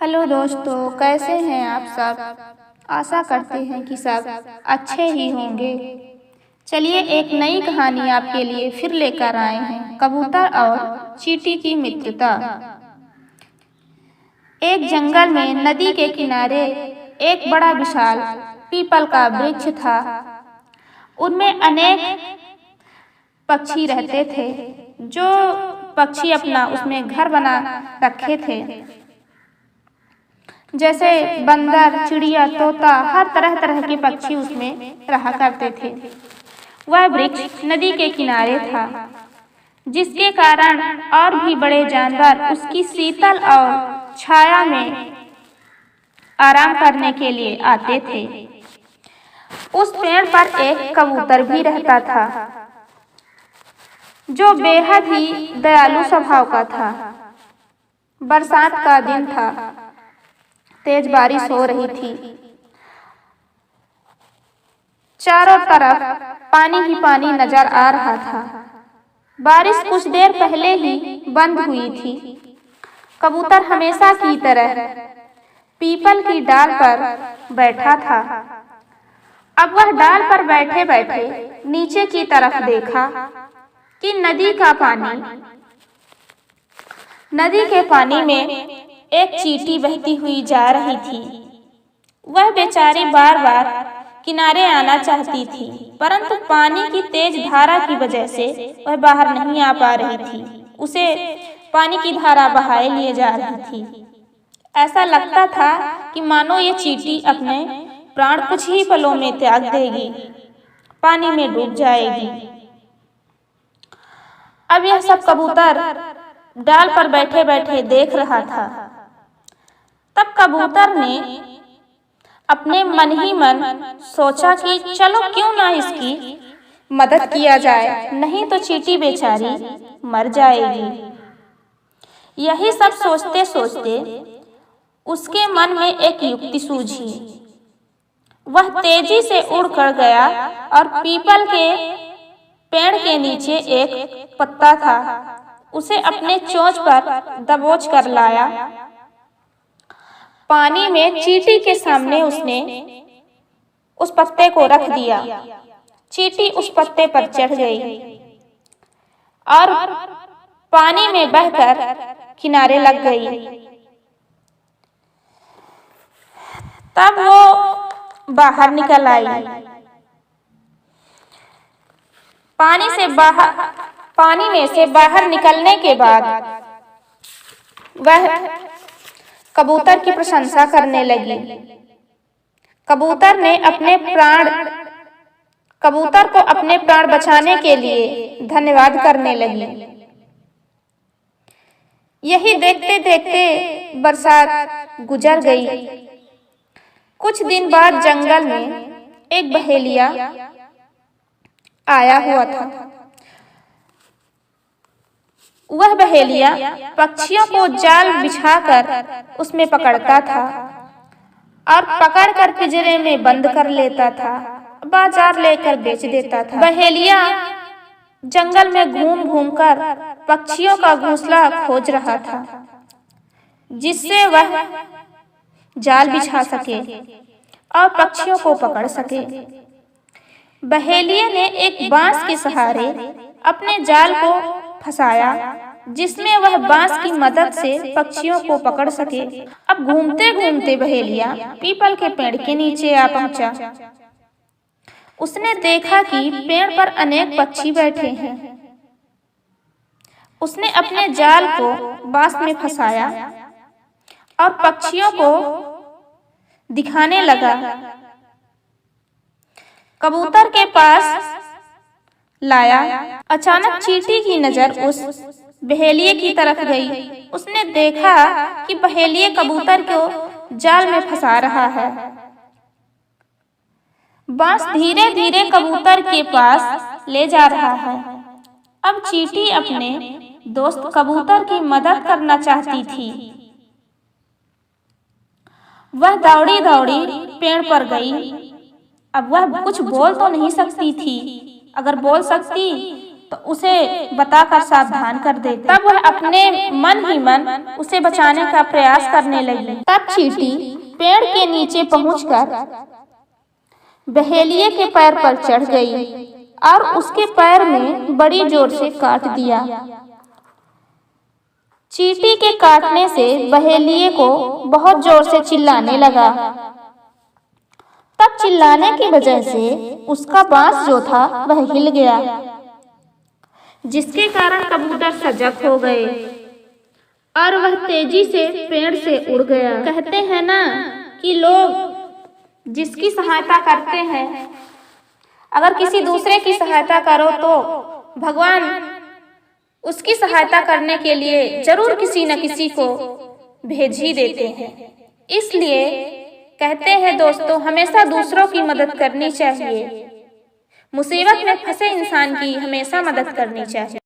Hello दोस्तों, कैसे हैं आप सब। आशा करते हैं कि सब अच्छे ही होंगे। चलिए एक नई कहानी आपके लिए फिर लेकर आए हैं, कबूतर और चींटी की मित्रता। एक जंगल में नदी के किनारे एक बड़ा विशाल पीपल का वृक्ष था। उनमें अनेक पक्षी रहते थे। जो पक्षी अपना उसमें घर बना रखे थे, जैसे बंदर, चिड़िया, तोता, हर तरह तरह के पक्षी उसमें रहा करते थे। वह वृक्ष नदी के किनारे था, जिसके कारण और भी बड़े जानवर उसकी शीतल और छाया में आराम करने के लिए आते थे। उस पेड़ पर एक कबूतर भी रहता था, जो बेहद ही दयालु स्वभाव का था। बरसात का दिन था, तेज बारिश हो रही थी। चारों तरफ पानी ही पानी नजर आ रहा था। बारिश कुछ देर पहले ही बंद हुई थी। कबूतर हमेशा की तरह पीपल की डाल पर बैठा था। अब वह डाल पर बैठे बैठे नीचे की तरफ देखा कि नदी के पानी में एक चींटी बहती हुई जा रही थी। वह बेचारी बार बार किनारे आना चाहती थी, परंतु पानी की तेज धारा की वजह से वह बाहर नहीं आ पा रही थी। उसे पानी की धारा बहाए लिए जा रही थी। ऐसा लगता था कि मानो ये चींटी अपने प्राण कुछ ही पलों में त्याग देगी, पानी में डूब जाएगी। अब यह सब कबूतर डाल पर बैठे बैठे देख रहा था। तब कबूतर ने अपने मन ही मन सोचा कि चलो क्यों ना इसकी मदद किया जाए, नहीं तो चींटी बेचारी मर जाएगी। यही सब सोचते सोचते उसके मन में एक युक्ति सूझी। वह तेजी से उड़कर गया और पीपल के पेड़ के नीचे एक पत्ता था, उसे अपने चोंच पर दबोच कर लाया। पानी में चींटी के सामने उसने उस पत्ते को रख दिया। चींटी उस पत्ते पर चढ़ गई और पानी में बहकर किनारे लग गई। तब वो बाहर निकल आई। पानी में से बाहर निकलने के बाद वह कबूतर की प्रशंसा करने लगी। कबूतर को अपने प्राण बचाने के लिए धन्यवाद करने लगी। यही देखते देखते बरसात गुजर गई। कुछ दिन बाद जंगल में एक बहेलिया आया हुआ था। वह बहेलिया पक्षियों को जाल बिछाकर उसमें पकड़ता था और पकड़कर पिंजरे में बंद कर लेता था, बाजार लेकर बेच देता था। बहेलिया जंगल में घूम घूम कर पक्षियों का घोंसला खोज रहा था, जिससे वह जाल बिछा सके और पक्षियों को पकड़ सके। बहेलिया ने एक बांस के सहारे अपने जाल को फंसाया, जिसमें वह बांस की मदद से पक्षियों को पकड़ सके। अब घूमते घूमते बहेलिया पीपल के पेड़ के नीचे आ पहुंचा। उसने देखा कि पेड़ पर अनेक पक्षी बैठे हैं। उसने अपने जाल को बांस में फंसाया और पक्षियों को दिखाने लगा। कबूतर के पास लाया। अचानक चींटी की नजर उस बहेलिये की तरफ गई। उसने देखा कि बहेलिया कबूतर को जाल में फंसा रहा है। बांस धीरे धीरे कबूतर के पास ले जा रहा है। अब चींटी अपने दोस्त कबूतर की मदद करना चाहती थी। वह दौड़ी दौड़ी पेड़ पर गई। अब वह कुछ बोल तो नहीं सकती थी। अगर बोल सकती तो उसे बताकर सावधान कर देते। तब वह अपने मन ही मन उसे बचाने का प्रयास करने लगी। तब चींटी पेड़ के नीचे पहुंचकर बहेलिये के पैर पर चढ़ गई और उसके पैर में बड़ी जोर से काट दिया। चींटी के काटने से बहेलिये को बहुत जोर से चिल्लाने लगा। तब चिल्लाने की वजह से उसका बांस जो था वह हिल गया, जिसके कारण कबूतर सजग हो गए और वह तेजी से पेड़ से उड़ गया। कहते हैं ना कि लोग जिसकी सहायता करते हैं, अगर किसी दूसरे की सहायता करो तो भगवान उसकी सहायता करने के लिए जरूर किसी न किसी को भेज ही देते हैं। इसलिए कहते हैं दोस्तों, हमेशा दूसरों की मदद करनी चाहिए। मुसीबत में फंसे इंसान की हमेशा मदद करनी चाहिए।